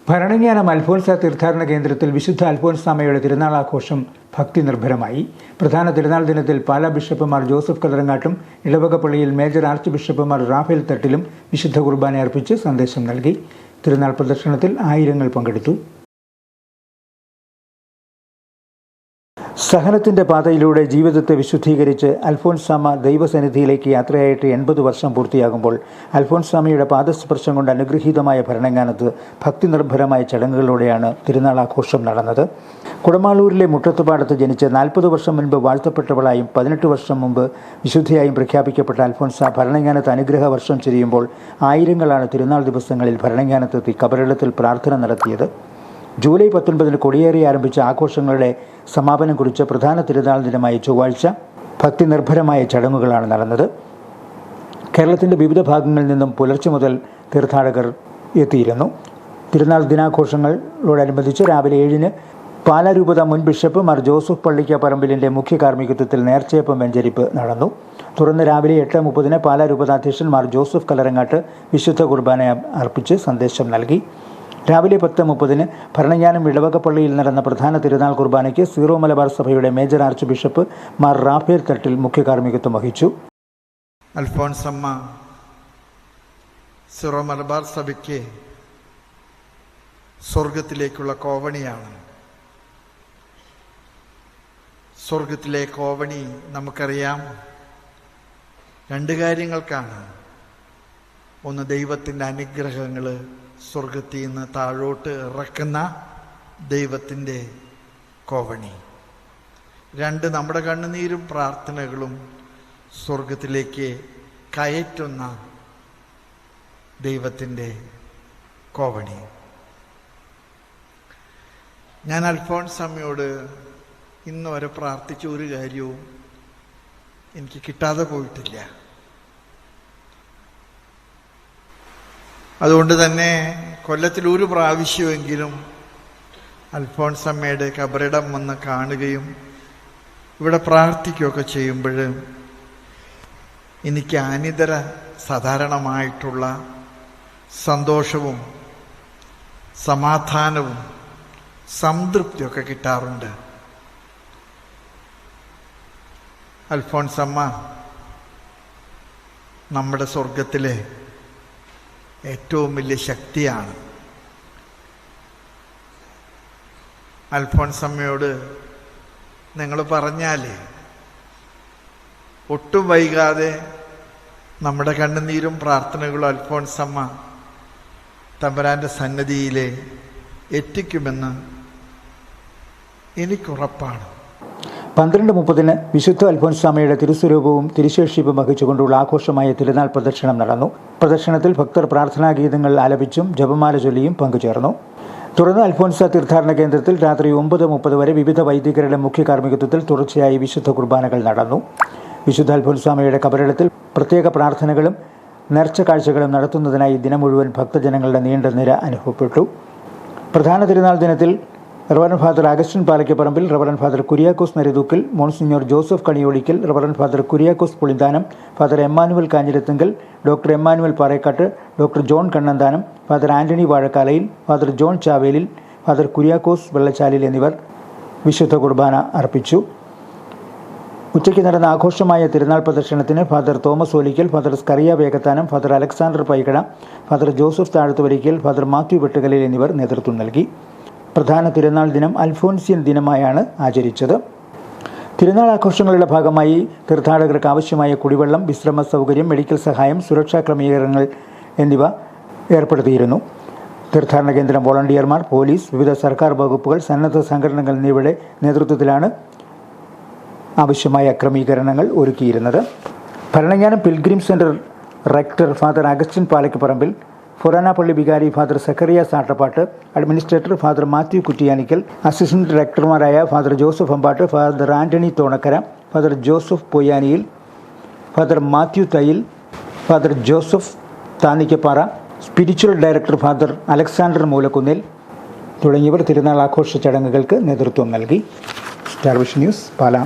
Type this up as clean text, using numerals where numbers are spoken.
ഭരണങ്ങാനം അൽഫോൻസ തീർത്ഥാടന കേന്ദ്രത്തിൽ വിശുദ്ധ അൽഫോൻസാമയുടെ തിരുനാൾ ആഘോഷം ഭക്തി നിർഭരമായി. പ്രധാന തിരുനാൾ ദിനത്തിൽ പാലാ ബിഷപ്പ് ജോസഫ് കല്ലറങ്ങാട്ടും ഇടവക പള്ളിയിൽ മേജർ ആർച്ച് ബിഷപ്പ് റാഫേൽ തട്ടിലും വിശുദ്ധ കുർബാന അർപ്പിച്ച് സന്ദേശം നൽകി. തിരുനാൾ പ്രദക്ഷിണത്തിൽ ആയിരങ്ങൾ പങ്കെടുത്തു. സഹനത്തിൻ്റെ പാതയിലൂടെ ജീവിതത്തെ വിശുദ്ധീകരിച്ച് അൽഫോൻസാമ ദൈവസന്നിധിയിലേക്ക് യാത്രയായിട്ട് 80 വർഷം പൂർത്തിയാകുമ്പോൾ അൽഫോൻസാമയുടെ പാദസ്പർശം കൊണ്ട് അനുഗ്രഹീതമായ ഭരണങ്ങാനത്ത് ഭക്തി നിർഭരമായ ചടങ്ങുകളോടെയാണ് തിരുനാൾ ആഘോഷം നടന്നത്. കുടമാളൂരിലെ മുട്ടത്തുപാടത്ത് ജനിച്ച് 40 വർഷം മുൻപ് വാഴ്ത്തപ്പെട്ടവളായും 18 വർഷം മുമ്പ് വിശുദ്ധയായും പ്രഖ്യാപിക്കപ്പെട്ട അൽഫോൻസ ഭരണങ്ങാനത്ത് അനുഗ്രഹ വർഷം ചൊരിയുമ്പോൾ ആയിരങ്ങളാണ് തിരുനാൾ ദിവസങ്ങളിൽ ഭരണങ്ങാനത്തെത്തി കബറിടത്തിൽ പ്രാർത്ഥന നടത്തിയത്. ജൂലൈ 19 കൊടിയേറി ആരംഭിച്ച ആഘോഷങ്ങളുടെ സമാപനം കുറിച്ച് പ്രധാന തിരുനാൾ ദിനമായ ചൊവ്വാഴ്ച ഭക്തി നിർഭരമായ ചടങ്ങുകളാണ് നടന്നത്. കേരളത്തിൻ്റെ വിവിധ ഭാഗങ്ങളിൽ നിന്നും പുലർച്ചെ മുതൽ തീർത്ഥാടകർ എത്തിയിരുന്നു. തിരുനാൾ ദിനാഘോഷങ്ങളോടനുബന്ധിച്ച് രാവിലെ 7-ന് പാലാ രൂപത മുൻ ബിഷപ്പ് ജോസഫ് പള്ളിക്കപ്പറമ്പിലിൻ്റെ മുഖ്യ കാർമ്മികത്വത്തിൽ നേർച്ചയപ്പം വെഞ്ചരിപ്പ് നടന്നു. തുടർന്ന് രാവിലെ 8:30-ന് പാലാ രൂപതാധ്യക്ഷൻ ജോസഫ് കല്ലറങ്ങാട്ട് വിശുദ്ധ കുർബാന അർപ്പിച്ച് സന്ദേശം നൽകി. രാവിലെ 10:30-ന് ഭരണങ്ങാനം ഇടവക പള്ളിയിൽ നടന്ന പ്രധാന തിരുനാൾ കുർബാനയ്ക്ക് സീറോ മലബാർ സഭയുടെ major arch bishop Raphael Thattil മുഖ്യ കാർമ്മികത്വം വഹിച്ചു. അൽഫോൻസമ്മ സീറോ മലബാർ സഭയ്ക്ക് സ്വർഗത്തിലേക്കുള്ള കോവണിയാണ്. സ്വർഗത്തിലെ കോവണി നമുക്കറിയാം 2 കാര്യങ്ങൾക്കാണ്. ഒന്ന്, ദൈവത്തിൻ്റെ അനുഗ്രഹങ്ങൾ സ്വർഗത്തിൽ നിന്ന് താഴോട്ട് ഇറക്കുന്ന ദൈവത്തിൻ്റെ കോവണി. 2, നമ്മുടെ കണ്ണുനീരും പ്രാർത്ഥനകളും സ്വർഗത്തിലേക്ക് കയറ്റുന്ന ദൈവത്തിൻ്റെ കോവണി. ഞാൻ അൽഫോൻസാമയോട് ഇന്ന് വരെ പ്രാർത്ഥിച്ച ഒരു കാര്യവും എനിക്ക് കിട്ടാതെ പോയിട്ടില്ല. അതുകൊണ്ട് തന്നെ കൊല്ലത്തിൽ ഒരു പ്രാവശ്യമെങ്കിലും അൽഫോൻസാമയുടെ കബറിടം വന്ന് കാണുകയും ഇവിടെ പ്രാർത്ഥിക്കുകയൊക്കെ ചെയ്യുമ്പോൾ എനിക്ക് അനിതര സാധാരണമായിട്ടുള്ള സന്തോഷവും സമാധാനവും സംതൃപ്തിയൊക്കെ കിട്ടാറുണ്ട്. അൽഫോൻസാമ്മ നമ്മുടെ സ്വർഗത്തിലെ ഏറ്റവും വലിയ ശക്തിയാണ്. അൽഫോൻസാമ്മയോട് നിങ്ങൾ പറഞ്ഞാൽ ഒട്ടും വൈകാതെ നമ്മുടെ കണ്ണുനീരും പ്രാർത്ഥനകളും അൽഫോൻസാമ്മ തമ്പുരാൻ്റെ സന്നിധിയിൽ എത്തിക്കുമെന്ന് എനിക്കുറപ്പാണ്. 12:30-ന് വിശുദ്ധ അൽഫോൻസാമയുടെ തിരുസ്വരൂപവും തിരുശേഷിപ്പും വഹിച്ചുകൊണ്ടുള്ള ആഘോഷമായ തിരുനാൾ പ്രദക്ഷിണം നടന്നു. പ്രദക്ഷിണത്തിൽ ഭക്തർ പ്രാർത്ഥനാഗീതങ്ങൾ ആലപിച്ചും ജപമാല ചൊല്ലിയും പങ്കുചേർന്നു. തുടർന്ന് അൽഫോൻസ തീർത്ഥാടന കേന്ദ്രത്തിൽ രാത്രി 9:30 വരെ വിവിധ വൈദികരുടെ മുഖ്യ കാർമ്മികത്വത്തിൽ തുടർച്ചയായി വിശുദ്ധ കുർബാനകൾ നടന്നു. വിശുദ്ധ അൽഫോൻസാമയുടെ കബറിടത്തിൽ പ്രത്യേക പ്രാർത്ഥനകളും നേർച്ച കാഴ്ചകളും നടത്തുന്നതിനായി ദിനം മുഴുവൻ ഭക്തജനങ്ങളുടെ നീണ്ട നിര അനുഭവപ്പെട്ടു. പ്രധാന തിരുനാൾ ദിനത്തിൽ reverend father Augustine Palakkaparambil, reverend father Kuriakose Narithookkal, monsignor Joseph Kaniyodickal, reverend father Kuriakose Pulinthanam, father Emmanuel Kanjirathinkal, doctor Emmanuel Parekkattu, doctor John Kannanthanam, father Antony Vazhakkalayil, father John Chavelil, father Kuriakose Vellachalil എന്നിവർ വിശുദ്ധ കുർബാന അർപ്പിച്ചു. ഉച്ചയ്ക്ക് നടന്ന ആഘോഷമായ തിരുനാൾ പ്രദക്ഷിണത്തിന് father Thomas Olickal, father Scaria Vegathanam, father Alexander Paikada, father Joseph Thazhathuvarickal, father Mathew Vettukallel എന്നിവർ നേതൃത്വം നൽകി. പ്രധാന തിരുനാൾ ദിനം അൽഫോൻസിയൻ ദിനമായാണ് ആചരിച്ചത്. തിരുനാൾ ആഘോഷങ്ങളുടെ ഭാഗമായി തീർത്ഥാടകർക്ക് ആവശ്യമായ കുടിവെള്ളം, വിശ്രമ സൗകര്യം, മെഡിക്കൽ സഹായം, സുരക്ഷാ ക്രമീകരണങ്ങൾ എന്നിവ ഏർപ്പെടുത്തിയിരുന്നു. തീർത്ഥാടന കേന്ദ്രം വോളണ്ടിയർമാർ, പോലീസ്, വിവിധ സർക്കാർ വകുപ്പുകൾ, സന്നദ്ധ സംഘടനകൾ എന്നിവയുടെ നേതൃത്വത്തിലാണ് ആവശ്യമായ ക്രമീകരണങ്ങൾ ഒരുക്കിയിരുന്നത്. Bharananganam pilgrim centre rector father Augustine Palakkaparambil, forane പള്ളി വികാരി father Zachariah Sattappattu, administrator father Mathew Kuttiyanickal, assistant ഡയറക്ടർമാരായ father Joseph Ambattu, father Antony Thonakkara, father Joseph Poyyaniyil, father Mathew Thayyil, father Joseph Thannikkappara, spiritual director father Alexander Moolakkunnil തുടങ്ങിയവർ തിരുനാൾ ആഘോഷ ചടങ്ങുകൾക്ക് നേതൃത്വം നൽകി. Star vision news, Pala.